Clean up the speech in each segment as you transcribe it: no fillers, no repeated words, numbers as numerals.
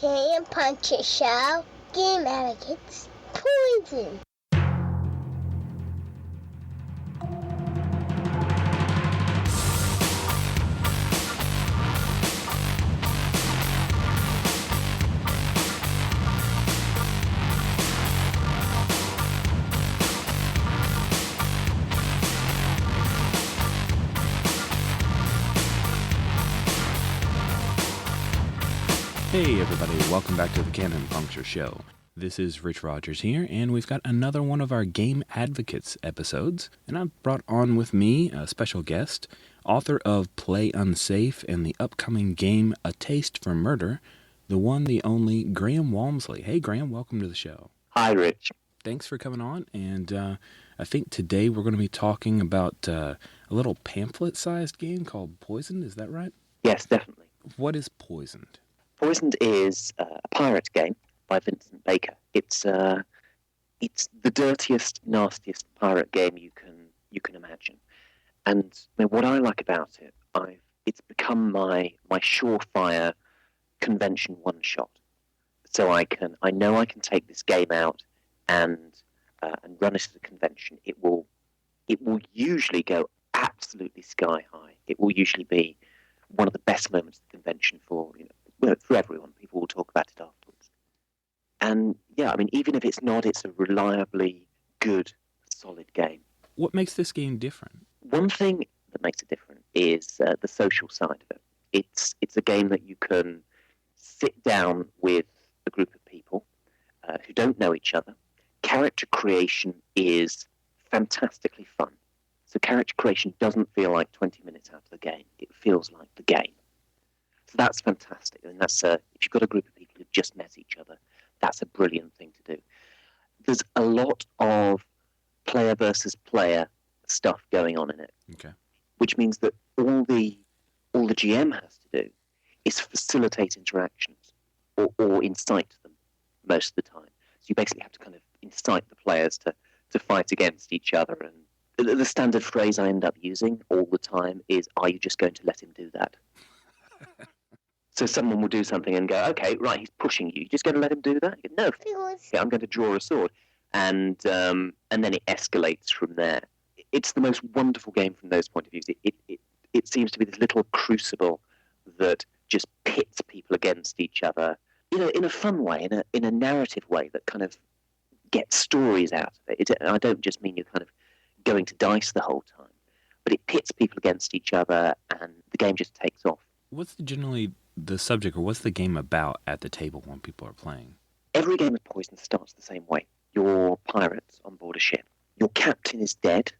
Canon Puncture show. Game etiquette's poison. Hey everybody, welcome back to the Canon Puncture show. This is Rich Rogers here, and we've got another one of our Game Advocates episodes. And I've brought on with me a special guest, author of Play Unsafe and the upcoming game A Taste for Murder, the one, the only, Graham Walmsley. Hey Graham, welcome to the show. Hi Rich. Thanks for coming on, and I think today we're going to be talking about a little pamphlet-sized game called Poisoned, is that right? Yes, definitely. What is Poisoned? Poisoned is a pirate game by Vincent Baker. It's the dirtiest, nastiest pirate game you can imagine. And what I like about it, it's become my surefire convention one shot. So I know I can take this game out and run it at a convention. It will usually go absolutely sky high. It will usually be one of the best moments of the convention for everyone. People will talk about it afterwards. And yeah, even if it's not, it's a reliably good, solid game. What makes this game different? One thing that makes it different is the social side of it. It's a game that you can sit down with a group of people who don't know each other. Character creation is fantastically fun. So character creation doesn't feel like 20 minutes out of the game. It feels like the game. So that's fantastic. And that's if you've got a group of people who've just met each other, that's a brilliant thing to do. There's a lot of player versus player stuff going on in it. Okay. Which means that all the GM has to do is facilitate interactions or incite them most of the time. So you basically have to kind of incite the players to fight against each other. And the standard phrase I end up using all the time is, "Are you just going to let him do that?" So someone will do something and go, "Okay, right, he's pushing you. You're just going to let him do that?" You go, "No, yeah, I'm going to draw a sword," and then it escalates from there. It's the most wonderful game from those point of views. It seems to be this little crucible that just pits people against each other, in a fun way, in a narrative way that kind of gets stories out of it. I don't just mean you're kind of going to dice the whole time, but it pits people against each other, and the game just takes off. What's generally the subject, or what's the game about at the table when people are playing? Every game of Poison starts the same way. You're pirates on board a ship. Your captain is dead.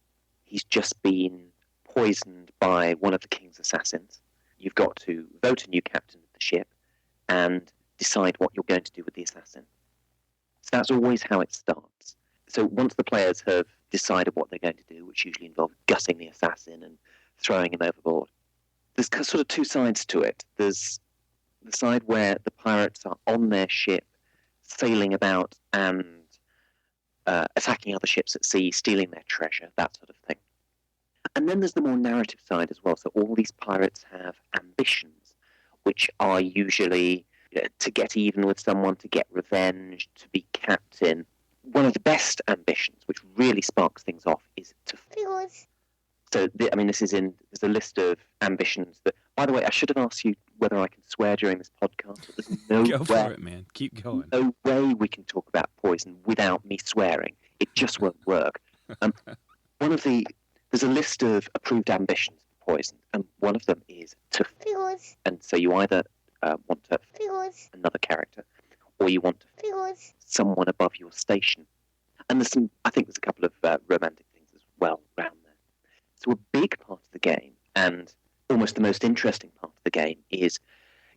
He's just been poisoned by one of the king's assassins. You've got to vote a new captain of the ship and decide what you're going to do with the assassin. So that's always how it starts. So once the players have decided what they're going to do, which usually involves gutting the assassin and throwing him overboard, there's sort of two sides to it. There's the side where the pirates are on their ship, sailing about and attacking other ships at sea, stealing their treasure, that sort of thing. And then there's the more narrative side as well. So all these pirates have ambitions, which are usually to get even with someone, to get revenge, to be captain. One of the best ambitions, which really sparks things off, is to... So, there's a list of ambitions that... By the way, I should have asked you whether I can swear during this podcast. But there's no Go for it, man. Keep going. No way we can talk about poison without me swearing. It just won't work. There's a list of approved ambitions for poison, and one of them is to... And so you either want to... another character, or you want to... someone above your station. And I think there's a couple of romantic things as well around there. So a big part of the game, and almost the most interesting part of the game, is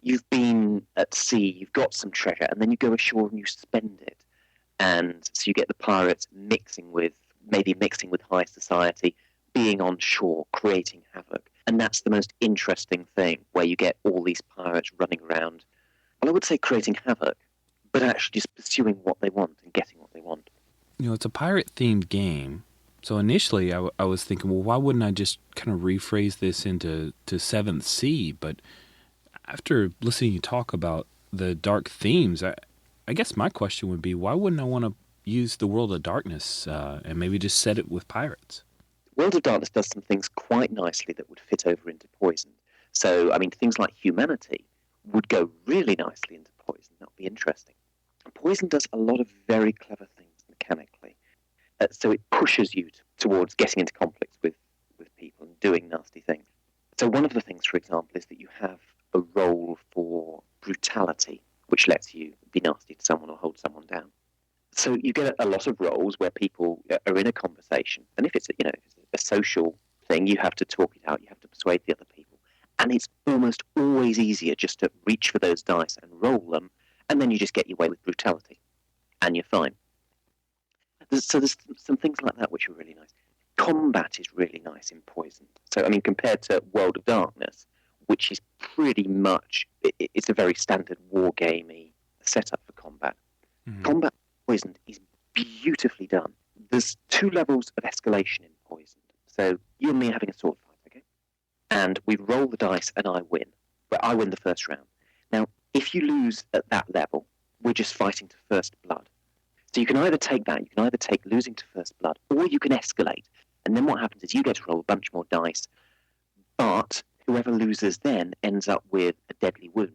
you've been at sea, you've got some treasure, and then you go ashore and you spend it. And so you get the pirates mixing with high society, being on shore, creating havoc. And that's the most interesting thing, where you get all these pirates running around, well, I would say creating havoc, but actually just pursuing what they want and getting what they want. It's a pirate-themed game. So initially I was thinking, well, why wouldn't I just kind of rephrase this into Seventh Sea? But after listening you talk about the dark themes, I guess my question would be, why wouldn't I want to use the World of Darkness and maybe just set it with pirates? World of Darkness does some things quite nicely that would fit over into Poison. So, I mean, things like humanity would go really nicely into Poison. That would be interesting. Poison does a lot of very clever things mechanically. So it pushes you towards getting into conflicts with people and doing nasty things. So one of the things, for example, is that you have a role for brutality, which lets you be nasty to someone or hold someone down. So you get a lot of roles where people are in a conversation, and if it's a social thing, you have to talk it out, you have to persuade the other people, and it's almost always easier just to reach for those dice and roll them, and then you just get your way with brutality, and you're fine. So there's some things like that which are really nice. Combat is really nice in Poisoned. So, I mean, compared to World of Darkness, which is pretty much, it's a very standard war gamey setup for combat. Mm-hmm. Combat in Poisoned is beautifully done. There's 2 levels of escalation in Poisoned. So you and me are having a sword fight, okay? And we roll the dice and I win. But I win the first round. Now, if you lose at that level, we're just fighting to first blood. So you can either take that, you can either take losing to first blood, or you can escalate. And then what happens is you get to roll a bunch more dice, but whoever loses then ends up with a deadly wound.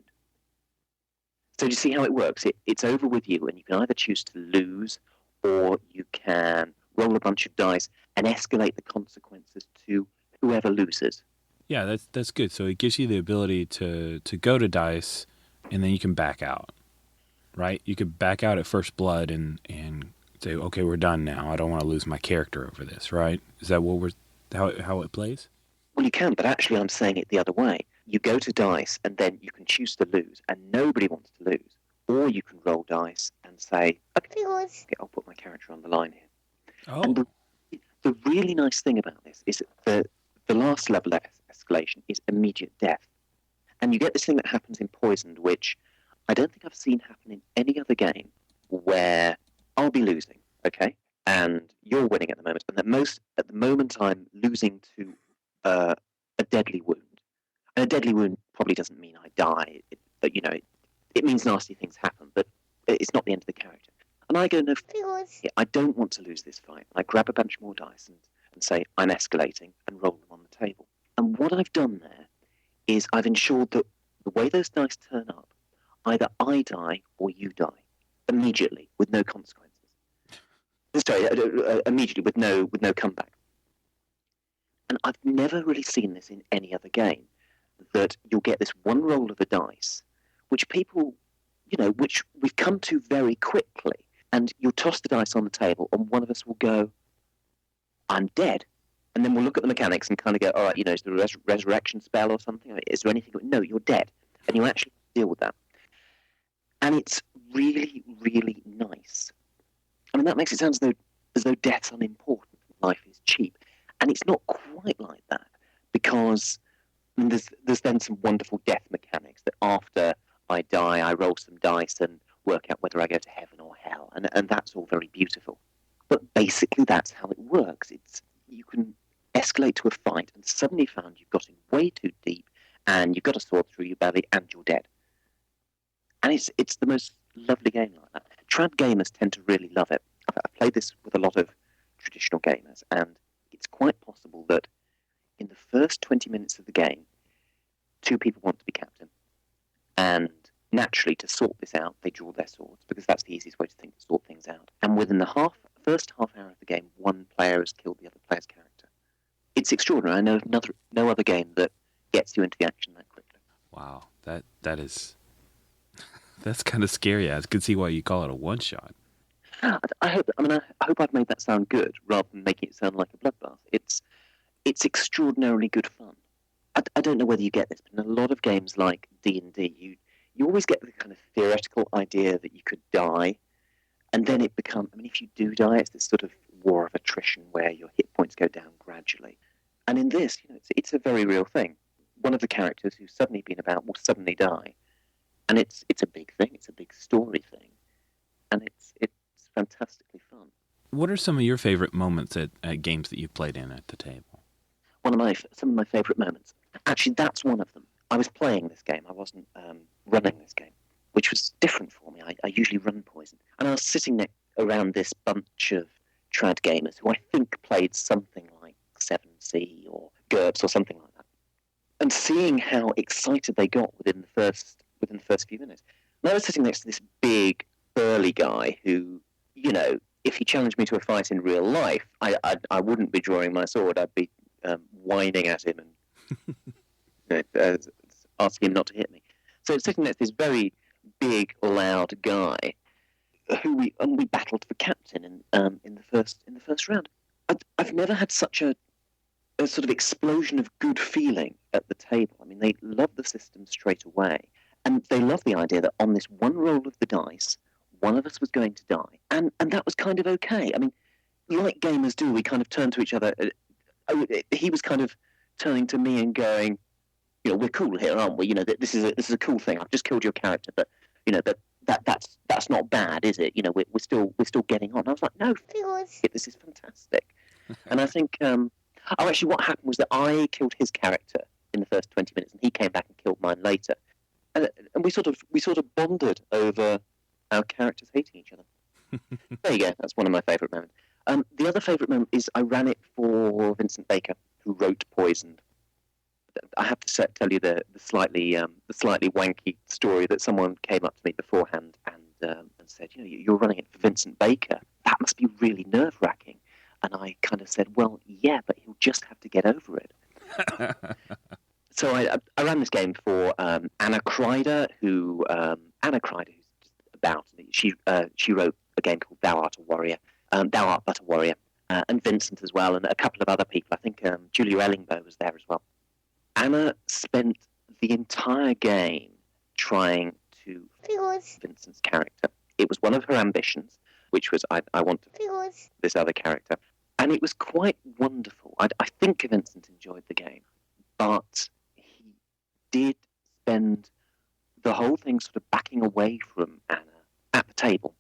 So do you see how it works? It's over with you, and you can either choose to lose, or you can roll a bunch of dice and escalate the consequences to whoever loses. Yeah, that's good. So it gives you the ability to go to dice, and then you can back out. Right? You could back out at first blood and say, okay, we're done now. I don't want to lose my character over this, right? Is that how it plays? Well, you can, but actually I'm saying it the other way. You go to dice and then you can choose to lose, and nobody wants to lose. Or you can roll dice and say, okay, I'll put my character on the line here. Oh. And the really nice thing about this is that the last level of escalation is immediate death. And you get this thing that happens in Poisoned, which I don't think I've seen happen in any other game, where I'll be losing, okay, and you're winning at the moment, and at the moment I'm losing to a deadly wound. And a deadly wound probably doesn't mean I die. It means nasty things happen, but it's not the end of the character. And I go, no, I don't want to lose this fight. I grab a bunch more dice and say I'm escalating and roll them on the table. And what I've done there is I've ensured that the way those dice turn up, either I die or you die immediately with no consequences. Sorry, immediately with no comeback. And I've never really seen this in any other game, that you'll get this one roll of the dice, which people, which we've come to very quickly, and you'll toss the dice on the table, and one of us will go, I'm dead. And then we'll look at the mechanics and kind of go, all right, is there a resurrection spell or something? Is there anything? No, you're dead. And you actually deal with that. And it's really, really nice. I mean, that makes it sound as though death's unimportant, life is cheap. And it's not quite like that, because there's then some wonderful death mechanics that after I die, I roll some dice and work out whether I go to heaven or hell. And that's all very beautiful. But basically, that's how it works. You can escalate to a fight and suddenly found you've got in way too deep and you've got a sword through your belly and you're dead. And it's the most lovely game like that. Trad gamers tend to really love it. I've played this with a lot of traditional gamers, and it's quite possible that in the first 20 minutes of the game, 2 people want to be captain. And naturally, to sort this out, they draw their swords, because that's the easiest way to sort things out. And within the first half hour of the game, one player has killed the other player's character. It's extraordinary. I know of no other game that gets you into the action that quickly. Wow, that is... That's kind of scary. I can see why you call it a one-shot. I hope I've made that sound good, rather than making it sound like a bloodbath. It's extraordinarily good fun. I don't know whether you get this, but in a lot of games like D&D, you always get the kind of theoretical idea that you could die, and then it becomes, if you do die, it's this sort of war of attrition where your hit points go down gradually. And in this, it's a very real thing. One of the characters who's suddenly been about will suddenly die. And it's a big thing. It's a big story thing, and it's fantastically fun. What are some of your favorite moments at games that you've played in at the table? Some of my favorite moments. Actually, that's one of them. I was playing this game. I wasn't running this game. which was different for me. I usually run Poison. And I was sitting around this bunch of trad gamers who I think played something like 7C or GURPS or something like that. And seeing how excited they got within the first few minutes. And I was sitting next to this big, burly guy who, if he challenged me to a fight in real life, I wouldn't be drawing my sword. I'd be whining at him and asking him not to hit me. So sitting next to this very big, loud guy, who we battled for captain in the first round. I've never had such a sort of explosion of good feeling at the table. I mean, they love the system straight away, and they love the idea that on this one roll of the dice, one of us was going to die, and that was kind of okay. I mean, like gamers do, we kind of turn to each other. He was kind of turning to me and going, we're cool here, aren't we? This is a cool thing. I've just killed your character, but that's not bad, is it? We're still getting on. I was like, no, this is fantastic. And I think, actually, what happened was that I killed his character in the first 20 minutes, and he came back and killed mine later, and we sort of bonded over our characters hating each other. There you go. That's one of my favourite moments. The other favourite moment is I ran it for Vincent Baker, who wrote Poisoned. I have to tell you the slightly wanky story that someone came up to me beforehand and said, you're running it for Vincent Baker. That must be really nerve-wracking. And I kind of said, well, yeah, but he'll just have to get over it. So I ran this game for Anna Kreider, who's just about me. She wrote a game called Thou Art But a Warrior, and Vincent as well, and a couple of other people. I think Julia Ellingbo was there as well. Anna spent the entire game trying to Vincent's character. It was one of her ambitions, which was I want to this other character. And it was quite wonderful. I think Vincent enjoyed the game, but he did spend the whole thing sort of backing away from Anna at the table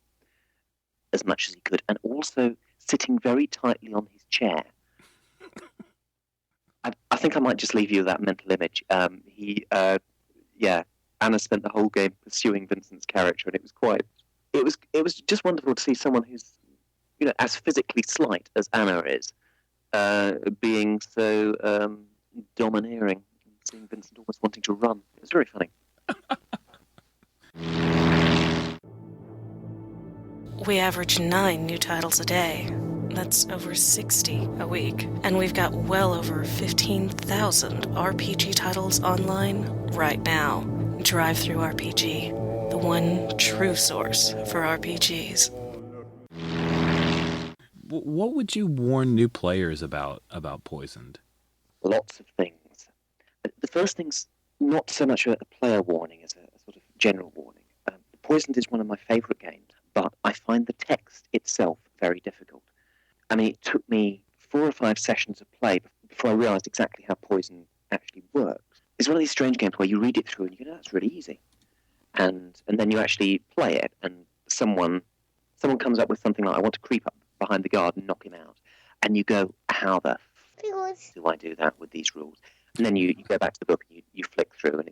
as much as he could, and also sitting very tightly on his chair. I think I might just leave you with that mental image. Anna spent the whole game pursuing Vincent's character, and it was just wonderful to see someone who's, as physically slight as Anna is, being so domineering, seeing Vincent almost wanting to run. It was very funny. We average 9 new titles a day. That's over 60 a week. And we've got well over 15,000 RPG titles online right now. Drive-Thru RPG, the one true source for RPGs. What would you warn new players about Poisoned? Lots of things. The first thing's not so much a player warning as a sort of general warning. Poisoned is one of my favourite games, but I find the text itself very difficult. I mean, it took me 4 or 5 sessions of play before I realised exactly how Poison actually works. It's one of these strange games where you read it through and you go, that's really easy. And then you actually play it, and someone comes up with something like, I want to creep up behind the guard and knock him out. And you go, how the do I do that with these rules? And then you go back to the book and you flick through, and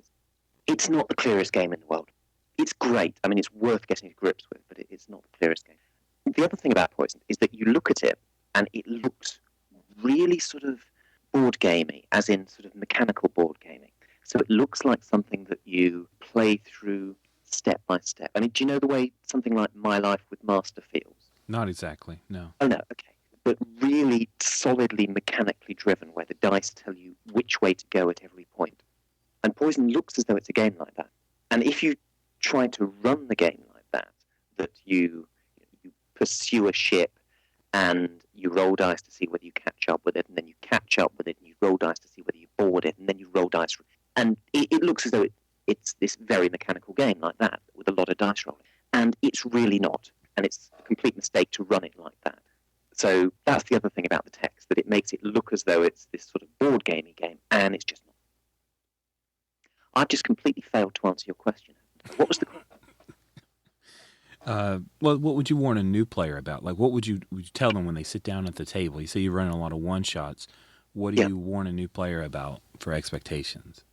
it's not the clearest game in the world. It's great. I mean, it's worth getting to grips with, but it's not the clearest game. The other thing about Poison is that you look at it, and it looks really sort of board gamey, as in sort of mechanical board gaming. So it looks like something that you play through step by step. I mean, do you know the way something like My Life with Master feels? Not exactly, no. Oh, no, okay. But really solidly mechanically driven, where the dice tell you which way to go at every point. And Poison looks as though it's a game like that. And if you try to run the game like that you pursue a ship and you roll dice to see whether you catch up with it, and then you catch up with it and you roll dice to see whether you board it, and then you roll dice. And it looks as though it's this very mechanical game like that, with a lot of dice rolling. And it's really not. And it's a complete mistake to run it like that. So that's the other thing about the text, that it makes it look as though it's this sort of board gamey game, and it's just not. I've just completely failed to answer your question. What was the question? Well, what would you warn a new player about? Like, what would you tell them when they sit down at the table? You say you're running a lot of one-shots. What do you warn a new player about for expectations?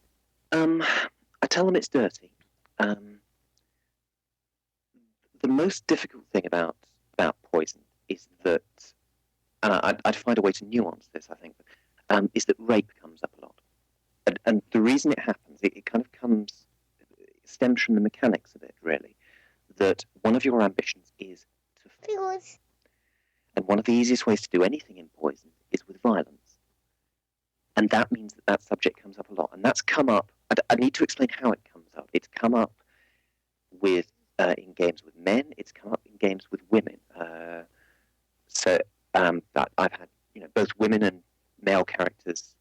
I tell them it's dirty. the most difficult thing about Poison is that, and I'd find a way to nuance this, I think, is that rape comes up a lot. And the reason it happens, it kind of stems from the mechanics of it, really, that one of your ambitions is to Because and one of the easiest ways to do anything in Poison is with violence. And that means that subject comes up a lot. And that's come up, I need to explain how it comes up. It's come up with in games with men, it's come up in games with women. But I've had both women and male characters.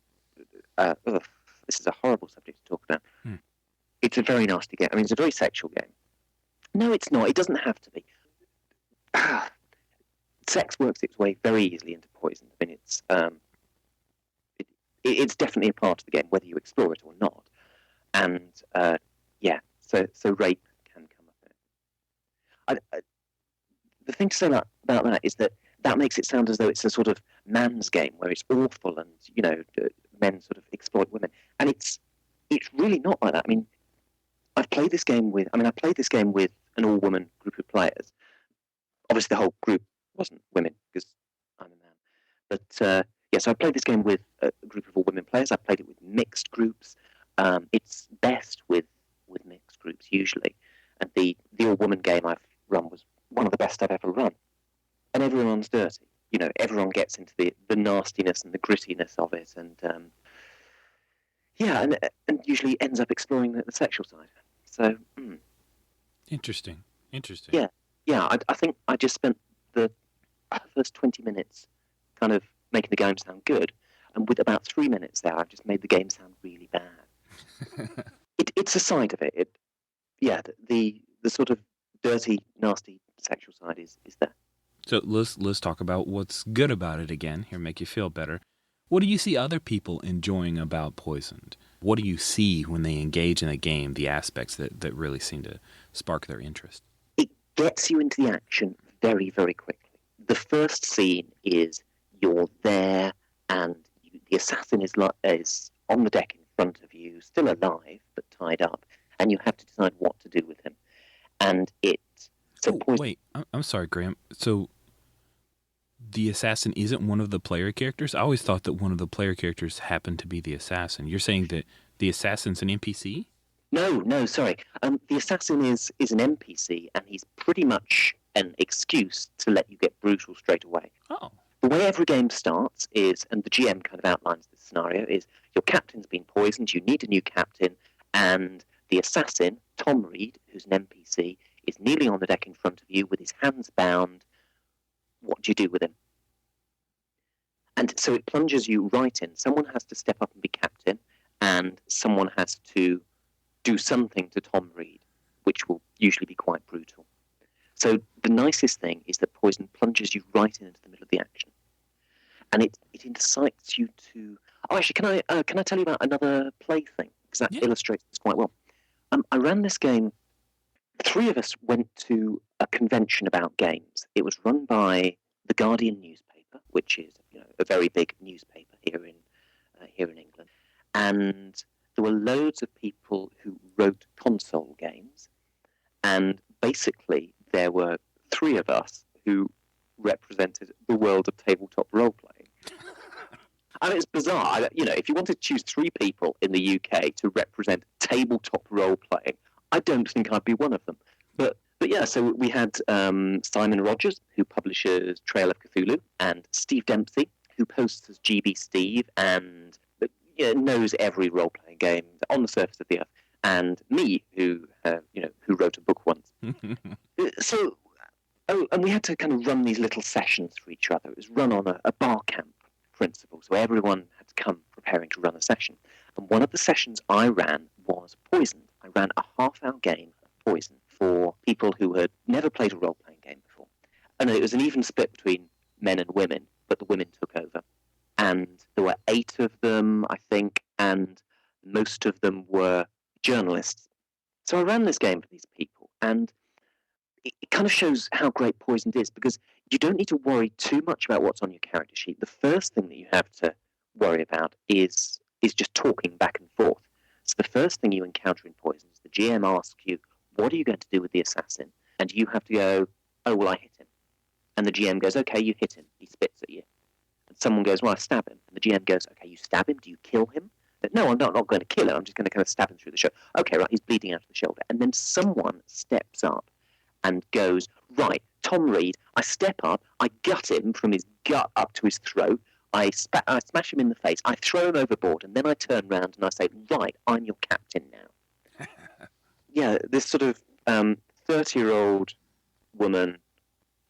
This is a horrible subject to talk about. It's a very nasty game. I mean, it's a very sexual game. No, it's not. It doesn't have to be. Sex works its way very easily into Poison. I mean, it's definitely a part of the game, whether you explore it or not. And so rape can come up in it. The thing to say about that is that makes it sound as though it's a sort of man's game where it's awful and men sort of exploit women, and it's really not like that. I mean, I played this game with an all-woman group of players. Obviously, the whole group wasn't women because I'm a man. But so I played this game with a group of all-women players. I played it with mixed groups. It's best with mixed groups usually, and the all-woman game I've run was one of the best I've ever run. And everyone's dirty. Everyone gets into the nastiness and the grittiness of it, and and usually ends up exploring the sexual side. So, Interesting. Yeah. I think I just spent the first 20 minutes kind of making the game sound good, and with about 3 minutes there, I've just made the game sound really bad. It's a side of it. The sort of dirty, nasty sexual side is there. So let's talk about what's good about it again. Here, make you feel better. What do you see other people enjoying about Poisoned? What do you see when they engage in a game, the aspects that really seem to spark their interest? It gets you into the action very, very quickly. The first scene is you're there and the assassin is on the deck in front of you, still alive but tied up, and you have to decide what to do with him. And wait, I'm sorry, Graham. So the assassin isn't one of the player characters? I always thought that one of the player characters happened to be the assassin. You're saying that the assassin's an NPC? No, sorry. The assassin is an NPC, and he's pretty much an excuse to let you get brutal straight away. Oh. The way every game starts is, and the GM kind of outlines this scenario, is your captain's been poisoned, you need a new captain, and the assassin, Tom Reed, who's an NPC, is kneeling on the deck in front of you with his hands bound. What do you do with him? And so it plunges you right in. Someone has to step up and be captain, and someone has to do something to Tom Reed, which will usually be quite brutal. So the nicest thing is that Poison plunges you right into the middle of the action. And it incites you to... Oh, actually, can I tell you about another play thing? Because that illustrates this quite well. I ran this game. 3 of us went to a convention about games. It was run by the Guardian newspaper, which is a very big newspaper here in England. And there were loads of people who wrote console games. And basically, there were 3 of us who represented the world of tabletop role-playing. I mean, it's bizarre. If you wanted to choose 3 people in the UK to represent tabletop role-playing, I don't think I'd be one of them. But yeah, so we had Simon Rogers, who publishes Trail of Cthulhu, and Steve Dempsey, who posts as GB Steve and knows every role-playing game on the surface of the earth, and me, who wrote a book once. And we had to kind of run these little sessions for each other. It was run on a bar camp principle, so everyone had to come preparing to run a session. And one of the sessions I ran was Poisoned. I ran a half-hour game of Poison for people who had never played a role-playing game before. And it was an even split between men and women, but the women took over. And there were 8 of them, I think, and most of them were journalists. So I ran this game for these people, and it kind of shows how great Poisoned is, because you don't need to worry too much about what's on your character sheet. The first thing that you have to worry about is just talking back and forth. So the first thing you encounter in Poison is the GM asks you, what are you going to do with the assassin? and you have to go, oh, well, I hit him. And the GM goes, okay, you hit him. He spits at you. And someone goes, well, I stab him. And the GM goes, okay, you stab him? Do you kill him? But, no, I'm not going to kill him. I'm just going to kind of stab him through the shoulder. Okay, right, he's bleeding out of the shoulder. And then someone steps up and goes, right, Tom Reed, I step up, I gut him from his gut up to his throat, I smash him in the face, I throw him overboard, and then I turn round and I say, right, I'm your captain now. Yeah, this sort of 30-year-old woman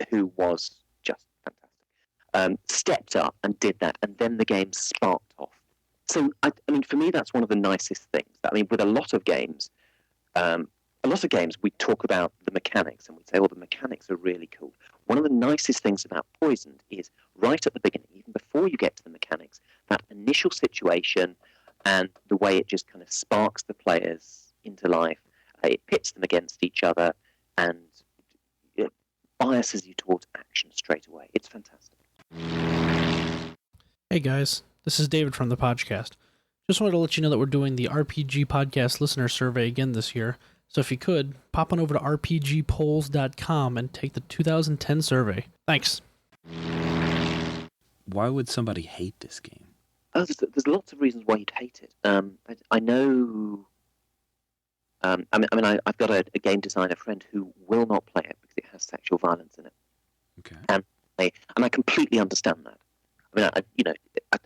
who was just fantastic stepped up and did that, and then the game sparked off. So, I mean, for me, that's one of the nicest things. I mean, with a lot of games, we talk about the mechanics, and we say, oh, the mechanics are really cool. One of the nicest things about Poisoned is right at the beginning, even before you get to the mechanics, that initial situation and the way it just kind of sparks the players into life. It pits them against each other, and it biases you towards action straight away. It's fantastic. Hey guys, this is David from the podcast. Just wanted to let you know that we're doing the RPG Podcast Listener Survey again this year. So if you could, pop on over to rpgpolls.com and take the 2010 survey. Thanks. Why would somebody hate this game? Oh, there's lots of reasons why you'd hate it. I know. I've got a game designer friend who will not play it because it has sexual violence in it. Okay. And I completely understand that.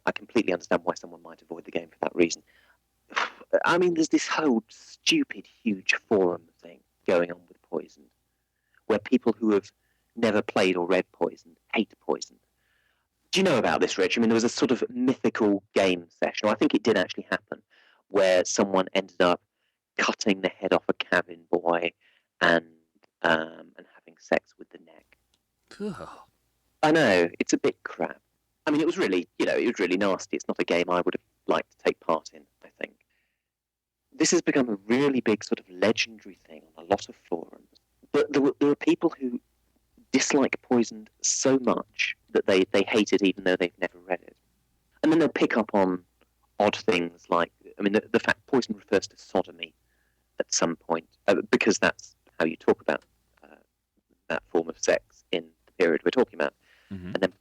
I completely understand why someone might avoid the game for that reason. I mean, there's this whole stupid, huge forum thing going on with Poisoned, where people who have never played or read Poisoned hate Poisoned. Do you know about this, Rich? I mean, there was a sort of mythical game session, or I think it did actually happen, where someone ended up cutting the head off a cabin boy and having sex with the neck. Ugh. I know, it's a bit crap. I mean, it was really nasty. It's not a game I would have liked to take part in, I think. This has become a really big sort of legendary thing on a lot of forums. But there are people who dislike Poisoned so much that they hate it even though they've never read it. And then they'll pick up on odd things like, I mean, the fact Poisoned refers to sodomy at some point, because that's how you talk about that form of sex in the period we're talking about. Mm-hmm. And then,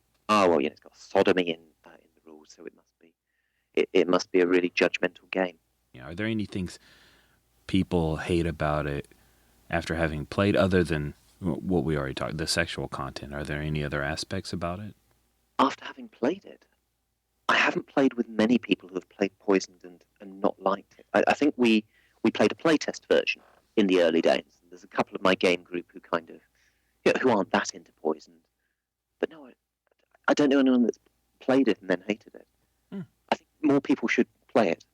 it's got sodomy in the rules, so it must be a really judgmental game. Yeah, are there any things people hate about it after having played other than what we already talked, the sexual content? Are there any other aspects about it? After having played it, I haven't played with many people who have played Poisoned and not liked it. I think we played a playtest version in the early days. There's a couple of my game group who kind of, who aren't that into Poisoned. But no, I don't know anyone that's played it and then hated it. I think more people should play it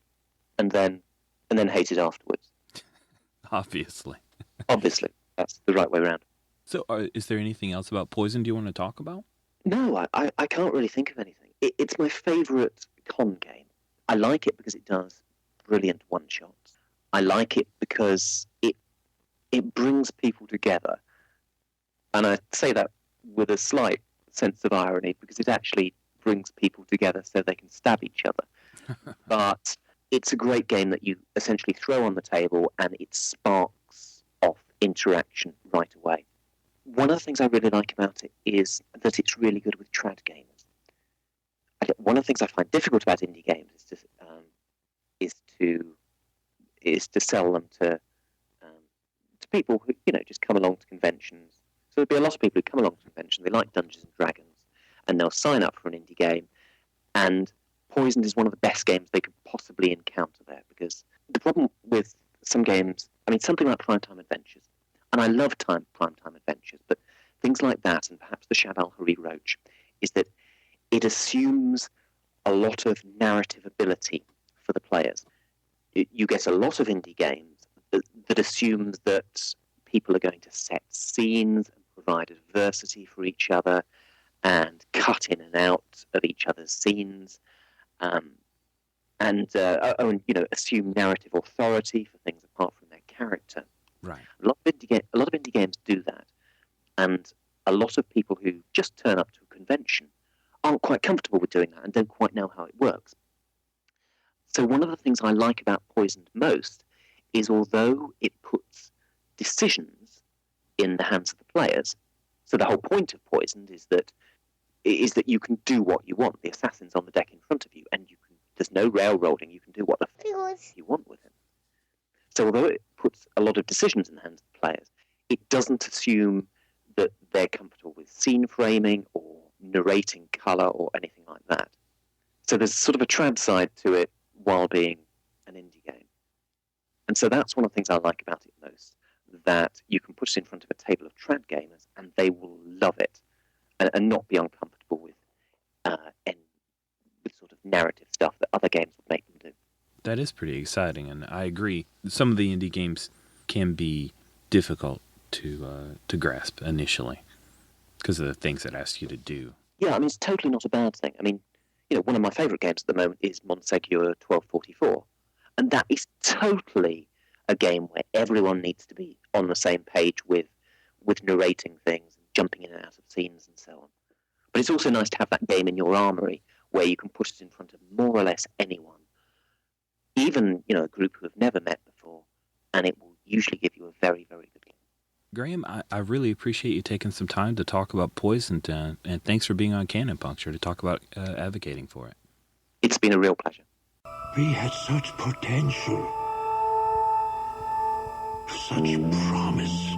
and then hate it afterwards. Obviously. Obviously, that's the right way around. So is there anything else about Poison do you want to talk about? No, I can't really think of anything. It's my favourite con game. I like it because it does brilliant one-shots. I like it because it brings people together. And I say that with a slight sense of irony because it actually brings people together so they can stab each other. But it's a great game that you essentially throw on the table and it sparks off interaction right away. One of the things I really like about it is that it's really good with trad gamers. One of the things I find difficult about indie games is to sell them to people who just come along to conventions. So there'll be a lot of people who come along to conventions. They like Dungeons and Dragons, and they'll sign up for an indie game. And Poisoned is one of the best games they could possibly encounter there, because the problem with some games, I mean, something like Primetime Adventures, and I love Primetime Adventures, but things like that, and perhaps the Shab al-Hari Roach, is that it assumes a lot of narrative ability for the players. You get a lot of indie games that assumes that people are going to set scenes and provide adversity for each other and cut in and out of each other's scenes, assume narrative authority for things apart from their character. Right. A lot of indie games do that, and a lot of people who just turn up to a convention aren't quite comfortable with doing that and don't quite know how it works. So one of the things I like about Poisoned most is although it puts decisions in the hands of the players. So the whole point of Poisoned is that you can do what you want. The assassin's on the deck in front of you, and there's no railroading. You can do what the f*** you want with him. So although it puts a lot of decisions in the hands of the players, it doesn't assume that they're comfortable with scene framing or narrating colour or anything like that. So there's sort of a trad side to it while being an indie game. And so that's one of the things I like about it most, that you can put it in front of a table of trad gamers and they will love it and not be uncomfortable with sort of narrative stuff that other games would make them do. That is pretty exciting, and I agree. Some of the indie games can be difficult to grasp initially because of the things it asks you to do. Yeah, I mean, it's totally not a bad thing. I mean, one of my favourite games at the moment is Montsegur 1244, and that is totally a game where everyone needs to be on the same page with narrating things, jumping in and out of scenes and so on. But it's also nice to have that game in your armoury where you can put it in front of more or less anyone, even a group who have never met before, and it will usually give you a very, very good game. Graham, I really appreciate you taking some time to talk about Poisoned, and thanks for being on Canon Puncture to talk about advocating for it. It's been a real pleasure. We had such potential, such promise.